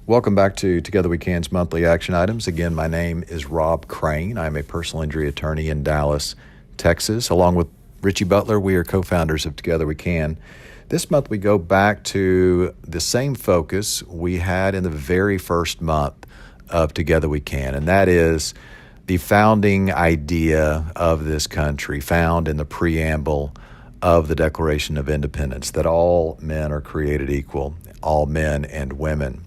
Welcome back to Together We Can's monthly action items. Again, my name is Rob Crain. I'm a personal injury attorney in Dallas, Texas. Along with Richie Butler, we are co-founders of Together We Can. This month we go back to the same focus we had in the very first month of Together We Can, and that is the founding idea of this country, found in the preamble of the Declaration of Independence, that all men are created equal, all men and women.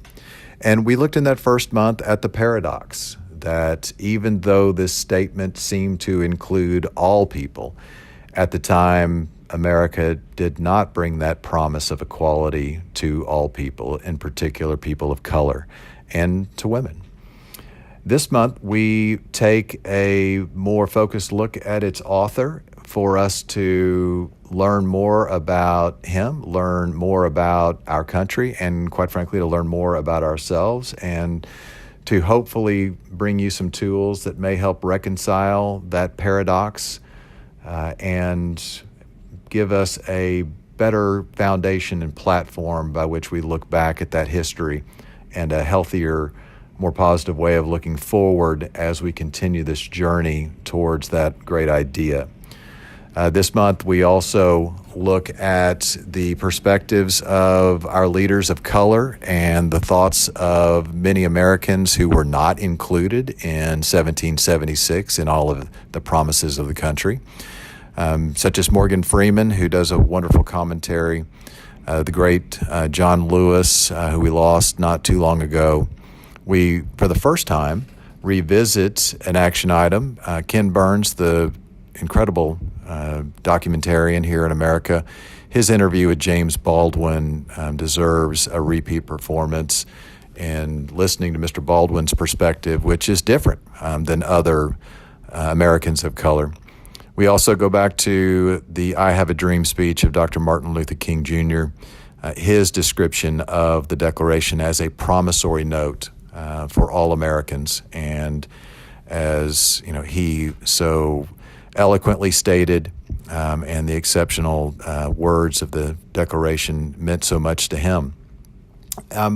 And we looked in that first month at the paradox that even though this statement seemed to include all people, at the time, America did not bring that promise of equality to all people, in particular people of color, and to women. This month, we take a more focused look at its author for us to learn more about him, learn more about our country, and quite frankly, to learn more about ourselves, and to hopefully bring you some tools that may help reconcile that paradox and give us a better foundation and platform by which we look back at that history and a healthier, more positive way of looking forward as we continue this journey towards that great idea. This month, we also look at the perspectives of our leaders of color and the thoughts of many Americans who were not included in 1776 in all of the promises of the country, such as Morgan Freeman, who does a wonderful commentary, the great John Lewis, who we lost not too long ago. We, for the first time, revisit an action item. Ken Burns, the incredible documentarian here in America, his interview with James Baldwin deserves a repeat performance. And listening to Mr. Baldwin's perspective, which is different than other Americans of color. We also go back to the I Have a Dream speech of Dr. Martin Luther King Jr., his description of the Declaration as a promissory note for all Americans. And as you know, he so eloquently stated, and the exceptional words of the Declaration meant so much to him.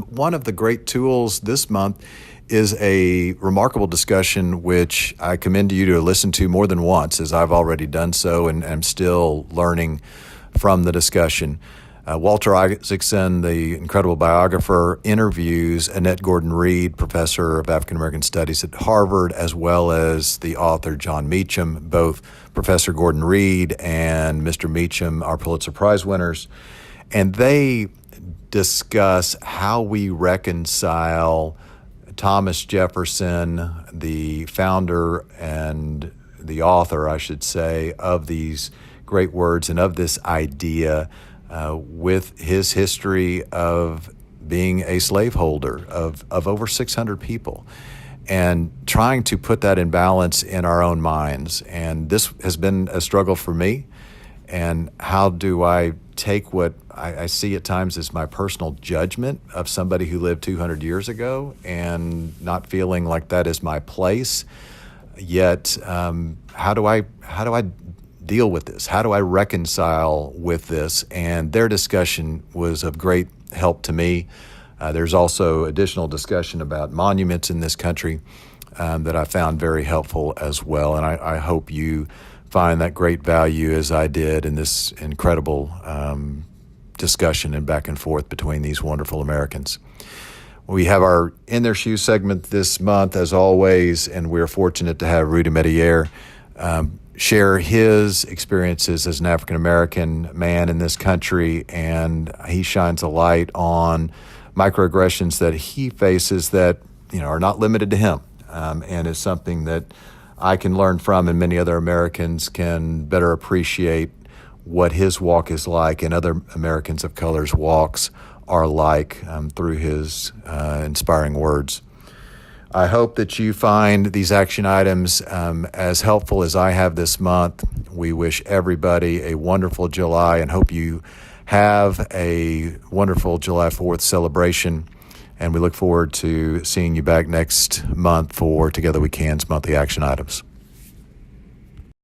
One of the great tools this month is a remarkable discussion which I commend you to listen to more than once, as I've already done so and am still learning from the discussion. Walter Isaacson, the incredible biographer, interviews Annette Gordon-Reed, professor of African American Studies at Harvard, as well as the author John Meacham. Both Professor Gordon-Reed and Mr. Meacham are Pulitzer Prize winners, and they discuss how we reconcile Thomas Jefferson, the founder and the author, I should say, of these great words and of this idea with his history of being a slaveholder of over 600 people, and trying to put that in balance in our own minds. And this has been a struggle for me. And how do I take what I see at times as my personal judgment of somebody who lived 200 years ago and not feeling like that is my place, yet how do I deal with this? How do I reconcile with this? And their discussion was of great help to me. There's also additional discussion about monuments in this country that I found very helpful as well. And I hope you find that great value as I did in this incredible discussion and back and forth between these wonderful Americans. We have our In Their Shoes segment this month, as always, and we're fortunate to have Rudy Medier share his experiences as an African-American man in this country, and he shines a light on microaggressions that he faces that are not limited to him, and is something that I can learn from, and many other Americans can better appreciate what his walk is like and other Americans of color's walks are like through his inspiring words. I hope that you find these action items as helpful as I have this month. We wish everybody a wonderful July and hope you have a wonderful July 4th celebration. And we look forward to seeing you back next month for Together We Can's monthly action items.